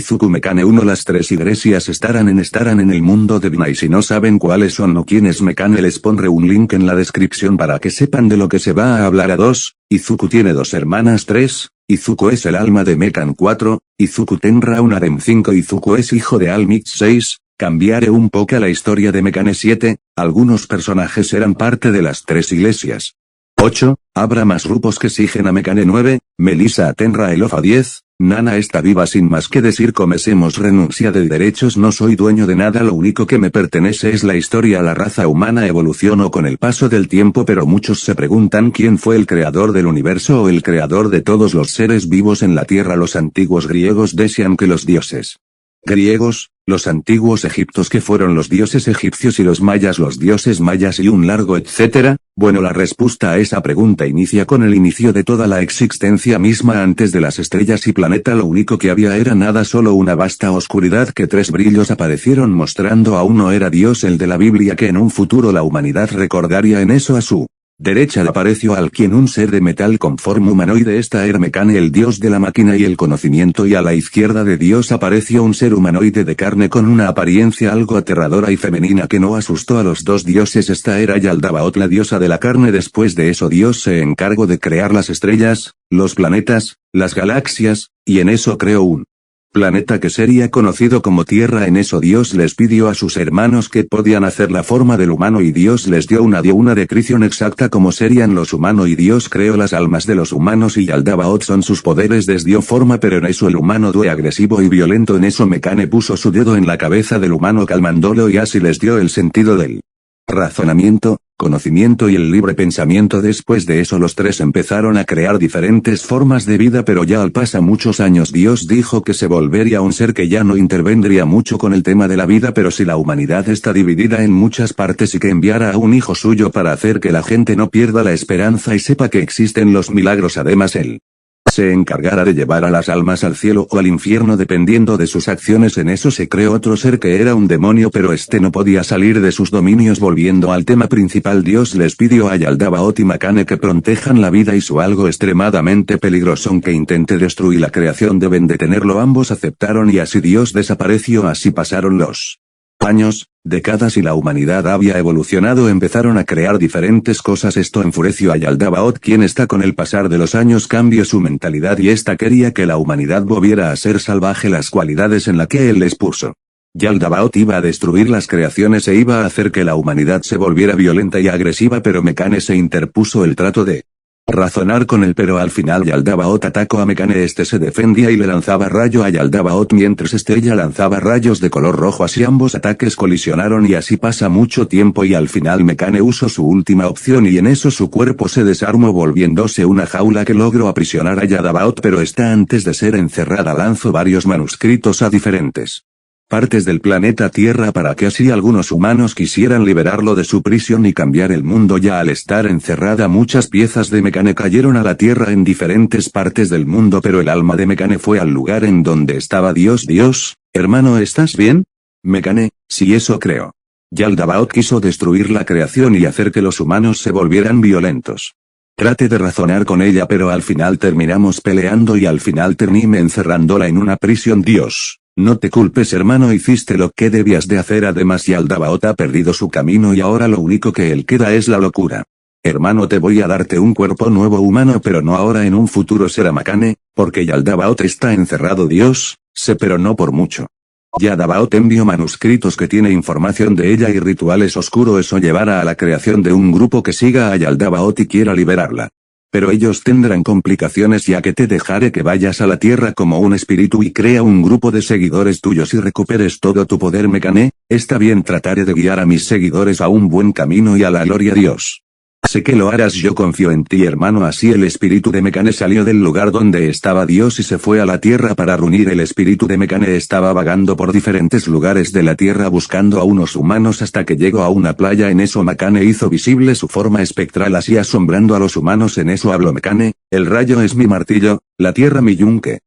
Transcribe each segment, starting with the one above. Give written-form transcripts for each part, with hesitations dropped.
Izuku Mekane 1. Las tres iglesias estarán en el mundo de Vina, y si no saben cuáles son o quiénes Mekane, les pondré un link en la descripción para que sepan de lo que se va a hablar. A 2. Izuku tiene dos hermanas. 3. Izuku es el alma de Mekan. 4. Izuku tendrá un harem. 5. Izuku es hijo de Almix. 6. Cambiaré un poco la historia de Mekane. 7. Algunos personajes eran parte de las tres iglesias. 8. Habrá más grupos que siguen a Mekane. 9. Melissa Tenra Elofa. 10. Nana está viva. Sin más que decir, comencemos. Renuncia de derechos. No soy dueño de nada, lo único que me pertenece es la historia. La raza humana evolucionó con el paso del tiempo, pero muchos se preguntan quién fue el creador del universo o el creador de todos los seres vivos en la Tierra. Los antiguos griegos decían que los dioses griegos, los antiguos egipcios que fueron los dioses egipcios y los mayas los dioses mayas y un largo etcétera. Bueno, la respuesta a esa pregunta inicia con el inicio de toda la existencia misma. Antes de las estrellas y planeta lo único que había era nada, solo una vasta oscuridad que tres brillos aparecieron mostrando a uno era Dios, el de la Biblia, que en un futuro la humanidad recordaría. En eso a su derecha apareció alguien, un ser de metal con forma humanoide. Esta era Mekane, el dios de la máquina y el conocimiento, y a la izquierda de Dios apareció un ser humanoide de carne con una apariencia algo aterradora y femenina que no asustó a los dos dioses. Esta era Yaldabaoth, la diosa de la carne. Después de eso Dios se encargó de crear las estrellas, los planetas, las galaxias, y en eso creó un planeta que sería conocido como Tierra. En eso Dios les pidió a sus hermanos que podían hacer la forma del humano y Dios les dio una descripción exacta como serían los humanos, y Dios creó las almas de los humanos y Yaldabaoth son sus poderes. Les dio forma, pero en eso el humano fue agresivo y violento. En eso Mekane puso su dedo en la cabeza del humano calmándolo y así les dio el sentido del razonamiento, conocimiento y el libre pensamiento. Después de eso los tres empezaron a crear diferentes formas de vida, pero ya al pasar muchos años Dios dijo que se volvería un ser que ya no intervendría mucho con el tema de la vida, pero si la humanidad está dividida en muchas partes, y que enviara a un hijo suyo para hacer que la gente no pierda la esperanza y sepa que existen los milagros. Además él se encargará de llevar a las almas al cielo o al infierno dependiendo de sus acciones. En eso se creó otro ser que era un demonio, pero este no podía salir de sus dominios. Volviendo al tema principal, Dios les pidió a Yaldabaoth y Mekane que protejan la vida y su algo extremadamente peligroso, aunque intente destruir la creación deben detenerlo. Ambos aceptaron y así Dios desapareció. Así pasaron los años, décadas y la humanidad había evolucionado. Empezaron a crear diferentes cosas. Esto enfureció a Yaldabaoth, quien está con el pasar de los años cambió su mentalidad y esta quería que la humanidad volviera a ser salvaje, las cualidades en la que él les puso. Yaldabaoth iba a destruir las creaciones e iba a hacer que la humanidad se volviera violenta y agresiva, pero Mekane se interpuso. El trato de razonar con él, pero al final Yaldabaoth atacó a Mekane. Este se defendía y le lanzaba rayo a Yaldabaoth mientras ella lanzaba rayos de color rojo. Así ambos ataques colisionaron y así pasa mucho tiempo y al final Mekane usó su última opción y en eso su cuerpo se desarmó volviéndose una jaula que logró aprisionar a Yaldabaoth, pero antes de ser encerrada lanzó varios manuscritos a diferentes partes del planeta Tierra para que así algunos humanos quisieran liberarlo de su prisión y cambiar el mundo. Ya al estar encerrada muchas piezas de Mekane cayeron a la Tierra en diferentes partes del mundo, pero el alma de Mekane fue al lugar en donde estaba Dios. Dios, hermano, ¿estás bien? Mekane, sí, eso creo. Yaldabaoth quiso destruir la creación y hacer que los humanos se volvieran violentos. Trate de razonar con ella, pero al final terminamos peleando y al final terminé encerrándola en una prisión. Dios, no te culpes, hermano, hiciste lo que debías de hacer. Además Yaldabaoth ha perdido su camino y ahora lo único que él queda es la locura. Hermano, te voy a darte un cuerpo nuevo humano, pero no ahora, en un futuro será Mekane, porque Yaldabaoth está encerrado. Dios, sé, pero no por mucho. Yaldabaoth envió manuscritos que tiene información de ella y rituales oscuros. Eso llevará a la creación de un grupo que siga a Yaldabaoth y quiera liberarla. Pero ellos tendrán complicaciones, ya que te dejaré que vayas a la Tierra como un espíritu y crea un grupo de seguidores tuyos y recuperes todo tu poder. Mekane, está bien, trataré de guiar a mis seguidores a un buen camino y a la gloria. Dios, sé que lo harás, yo confío en ti, hermano. Así el espíritu de Mekane salió del lugar donde estaba Dios y se fue a la Tierra para reunir. El espíritu de Mekane estaba vagando por diferentes lugares de la Tierra buscando a unos humanos hasta que llegó a una playa. En eso Mekane hizo visible su forma espectral, así asombrando a los humanos. En eso habló Mekane: el rayo es mi martillo, la tierra mi yunque.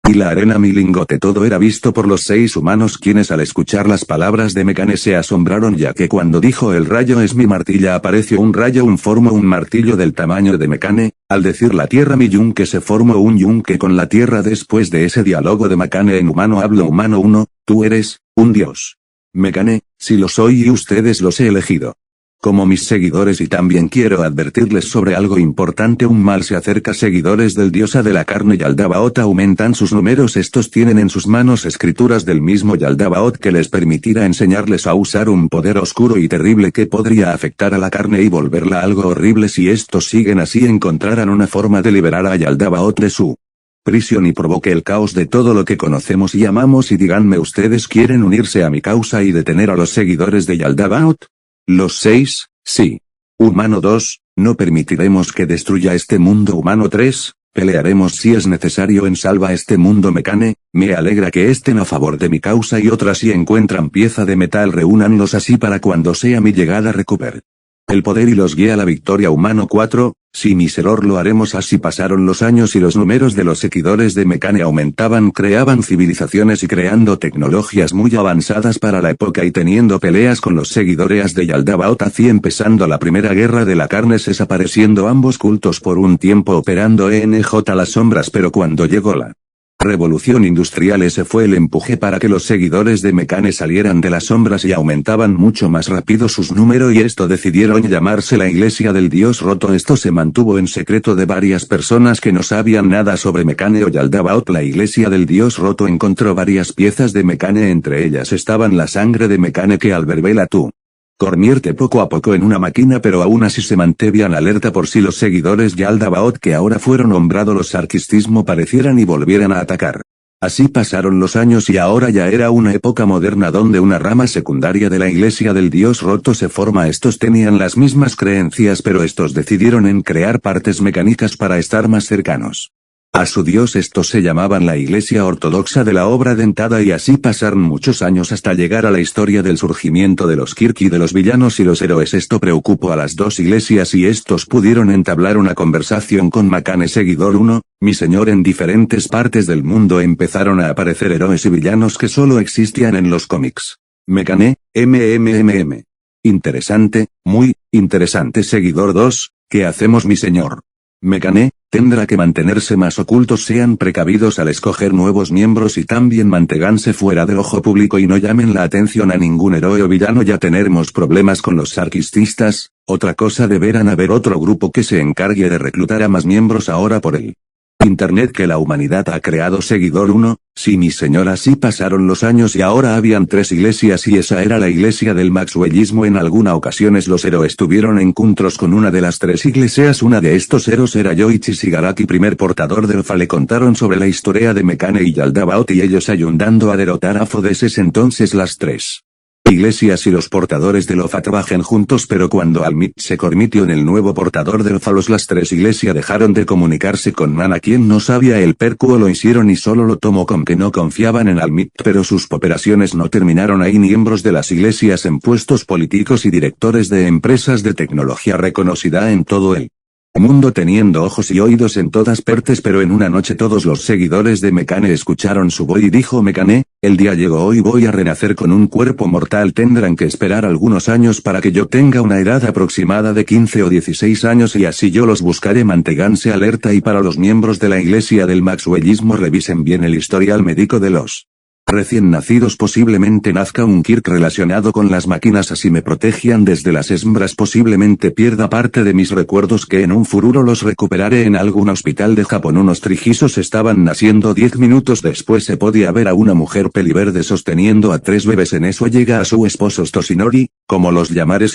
Y la arena mi lingote. Todo era visto por los 6 humanos, quienes al escuchar las palabras de Mekane se asombraron, ya que cuando dijo el rayo es mi martilla apareció un rayo formó un martillo del tamaño de Mekane. Al decir la tierra mi yunque se formó un yunque con la tierra. Después de ese diálogo de Mekane en humano habló humano 1, tú eres un dios. Mekane, sí lo soy y ustedes los he elegido como mis seguidores, y también quiero advertirles sobre algo importante. Un mal se acerca. Seguidores del diosa de la carne Yaldabaoth aumentan sus números. Estos tienen en sus manos escrituras del mismo Yaldabaoth que les permitirá enseñarles a usar un poder oscuro y terrible que podría afectar a la carne y volverla algo horrible. Si estos siguen así encontrarán una forma de liberar a Yaldabaoth de su prisión y provoque el caos de todo lo que conocemos y amamos. Y díganme, ¿ustedes quieren unirse a mi causa y detener a los seguidores de Yaldabaoth? Los 6, sí. Humano 2, no permitiremos que destruya este mundo. Humano 3, pelearemos si es necesario en salva este mundo. Mekane, me alegra que estén a favor de mi causa. Y otras, si encuentran pieza de metal reúnanlos así para cuando sea mi llegada recuperen el poder y los guíe a la victoria. Humano 4, sí mi seror, lo haremos así. Pasaron los años y los números de los seguidores de Mekane aumentaban. Creaban civilizaciones y creando tecnologías muy avanzadas para la época y teniendo peleas con los seguidores de Yaldabaoth. Así empezando la primera guerra de la carne, desapareciendo ambos cultos por un tiempo, operando ENJ las sombras. Pero cuando llegó la revolución industrial, ese fue el empuje para que los seguidores de Mekane salieran de las sombras y aumentaban mucho más rápido sus números, y esto decidieron llamarse la Iglesia del Dios Roto. Esto se mantuvo en secreto de varias personas que no sabían nada sobre Mekane o Yaldabaoth. La Iglesia del Dios Roto encontró varias piezas de Mekane, entre ellas estaban la sangre de Mekane que al verla tú convierte poco a poco en una máquina, pero aún así se mantenían alerta por si los seguidores de Yaldabaoth, que ahora fueron nombrados los Sarkistismo, parecieran y volvieran a atacar. Así pasaron los años y ahora ya era una época moderna donde una rama secundaria de la Iglesia del Dios Roto se forma. Estos tenían las mismas creencias, pero estos decidieron en crear partes mecánicas para estar más cercanos a su Dios. Estos se llamaban la Iglesia Ortodoxa de la Obra Dentada, y así pasaron muchos años hasta llegar a la historia del surgimiento de los Kirk y de los villanos y los héroes. Esto preocupó a las dos iglesias y estos pudieron entablar una conversación con Mekane. Seguidor 1, mi señor, en diferentes partes del mundo empezaron a aparecer héroes y villanos que solo existían en los cómics. Mekane, MMMM. Interesante, muy interesante. Seguidor 2, ¿qué hacemos, mi señor? Mekane, tendrá que mantenerse más ocultos. Sean precavidos al escoger nuevos miembros y también manténganse fuera del ojo público y no llamen la atención a ningún héroe o villano. Ya tenemos problemas con los sarkististas. Otra cosa, deberán haber otro grupo que se encargue de reclutar a más miembros ahora por el Internet que la humanidad ha creado. Seguidor 1, sí mi señor. Así pasaron los años y ahora habían 3 iglesias y esa era la iglesia del maxwellismo. En algunas ocasiones los héroes tuvieron encuentros con una de las 3 iglesias. Una de estos héroes era Yoichi Shigaraki, primer portador del Fa. Le contaron sobre la historia de Mekane y Yaldabaoth y ellos ayudando a derrotar a Fodeses. Entonces las 3 iglesias y los portadores del Ofa trabajan juntos, pero cuando Almit se convirtió en el nuevo portador del Falos, las 3 iglesias dejaron de comunicarse con Mana, quien no sabía el percuo lo hicieron y solo lo tomó con que no confiaban en Almit, pero sus operaciones no terminaron ahí. Miembros de las iglesias en puestos políticos y directores de empresas de tecnología reconocida en todo el mundo, teniendo ojos y oídos en todas partes, pero en una noche todos los seguidores de Mekane escucharon su voz y dijo Mekane, el día llegó, hoy voy a renacer con un cuerpo mortal. Tendrán que esperar algunos años para que yo tenga una edad aproximada de 15 o 16 años y así yo los buscaré. Manténganse alerta. Y para los miembros de la iglesia del maxwellismo, revisen bien el historial médico de los recién nacidos. Posiblemente nazca un Kirk relacionado con las máquinas, así me protejan desde las hembras. Posiblemente pierda parte de mis recuerdos que en un futuro los recuperaré en algún hospital de Japón. Unos trillizos estaban naciendo. 10 minutos después se podía ver a una mujer peliverde sosteniendo a 3 bebés. En eso llega a su esposo Toshinori, como los llamaré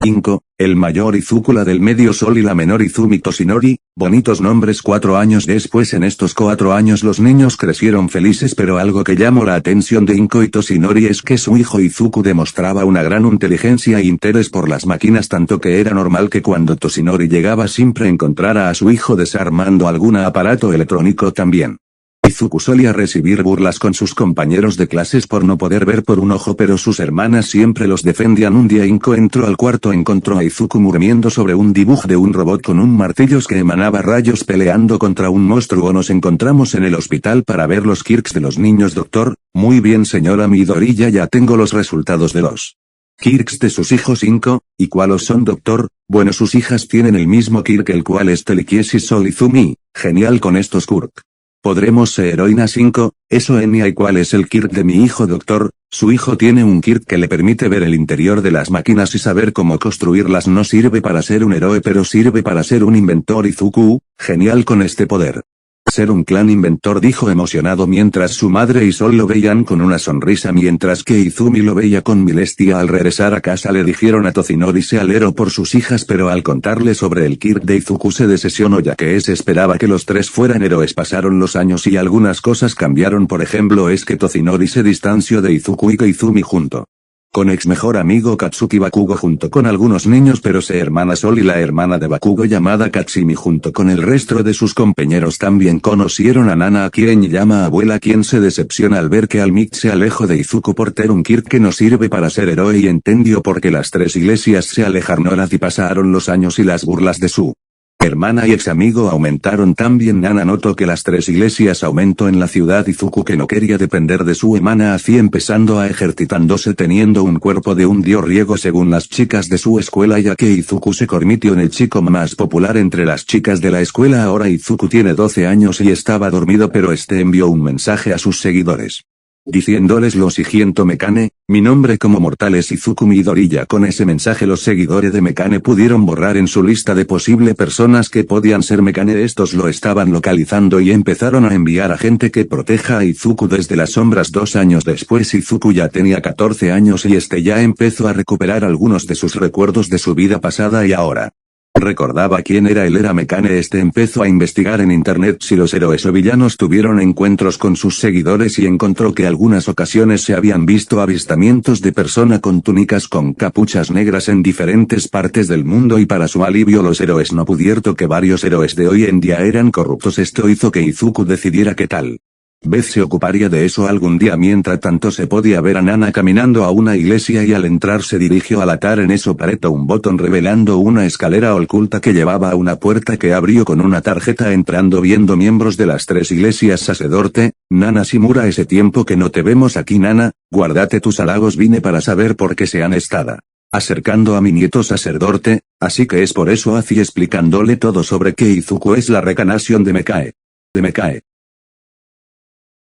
Inko, el mayor Izuku, la del medio Sol, y la menor Izumi Toshinori, bonitos nombres. 4 años después, en estos 4 años los niños crecieron felices, pero algo que llamó la atención de Inko y Toshinori es que su hijo Izuku demostraba una gran inteligencia e interés por las máquinas, tanto que era normal que cuando Toshinori llegaba siempre encontrara a su hijo desarmando algún aparato electrónico. También Izuku solía recibir burlas con sus compañeros de clases por no poder ver por un ojo, pero sus hermanas siempre los defendían. Un día Inko entró al cuarto, encontró a Izuku durmiendo sobre un dibujo de un robot con un martillo que emanaba rayos peleando contra un monstruo. Nos encontramos en el hospital para ver los quirks de los niños, doctor. Muy bien, señora Midoriya, ya tengo los resultados de los quirks de sus hijos, Inko. ¿Y cuáles son, doctor? Bueno, sus hijas tienen el mismo quirk, el cual es Telekiesi Sol Izumi. Genial con estos quirk. ¿Podremos ser heroínas, Inko? Eso, Enya. ¿Y cuál es el quirk de mi hijo, doctor? Su hijo tiene un quirk que le permite ver el interior de las máquinas y saber cómo construirlas. No sirve para ser un héroe, pero sirve para ser un inventor. Izuku, genial con este poder. Ser un clan inventor, dijo emocionado mientras su madre y Sol lo veían con una sonrisa, mientras que Izumi lo veía con molestia. Al regresar a casa le dijeron a Tothinori se alegró por sus hijas, pero al contarle sobre el quirk de Izuku se decepcionó, ya que se esperaba que los tres fueran héroes. Pasaron los años y algunas cosas cambiaron. Por ejemplo, es que Tothinori se distanció de Izuku y que Izumi junto con ex mejor amigo Katsuki Bakugo junto con algunos niños, pero se hermana Sol y la hermana de Bakugo llamada Katsumi junto con el resto de sus compañeros también conocieron a Nana, a quien llama abuela, quien se decepciona al ver que Almit se alejó de Izuku por tener un quirk que no sirve para ser héroe y entendió por qué las tres iglesias se alejaron. Y pasaron los años y las burlas de su hermana y ex amigo aumentaron también. Nana notó que las tres iglesias aumentó en la ciudad. Izuku, que no quería depender de su hermana, hacía empezando a ejercitándose teniendo un cuerpo de un dios griego según las chicas de su escuela, ya que Izuku se convirtió en el chico más popular entre las chicas de la escuela. Ahora Izuku tiene 12 años y estaba dormido, pero envió un mensaje a sus seguidores diciéndoles lo siguiente: Mekane, mi nombre como mortal es Izuku Midoriya. Con ese mensaje los seguidores de Mekane pudieron borrar en su lista de posibles personas que podían ser Mekane. Estos lo estaban localizando y empezaron a enviar a gente que proteja a Izuku desde las sombras. 2 años después Izuku ya tenía 14 años y ya empezó a recuperar algunos de sus recuerdos de su vida pasada y ahora recordaba quién era él. Era Mekane. Empezó a investigar en internet si los héroes o villanos tuvieron encuentros con sus seguidores y encontró que algunas ocasiones se habían visto avistamientos de personas con túnicas con capuchas negras en diferentes partes del mundo, y para su alivio los héroes no pudieron que varios héroes de hoy en día eran corruptos. Esto hizo que Izuku decidiera que tal vez se ocuparía de eso algún día. Mientras tanto se podía ver a Nana caminando a una iglesia y al entrar se dirigió al altar. En eso apretó un botón revelando una escalera oculta que llevaba a una puerta que abrió con una tarjeta. Entrando viendo miembros de las tres iglesias sacerdote, Nana Shimura, ese tiempo que no te vemos aquí. Nana, guárdate tus halagos, vine para saber por qué se han estado acercando a mi nieto sacerdote, así que es por eso, así explicándole todo sobre que Izuku es la reencarnación de Mekae.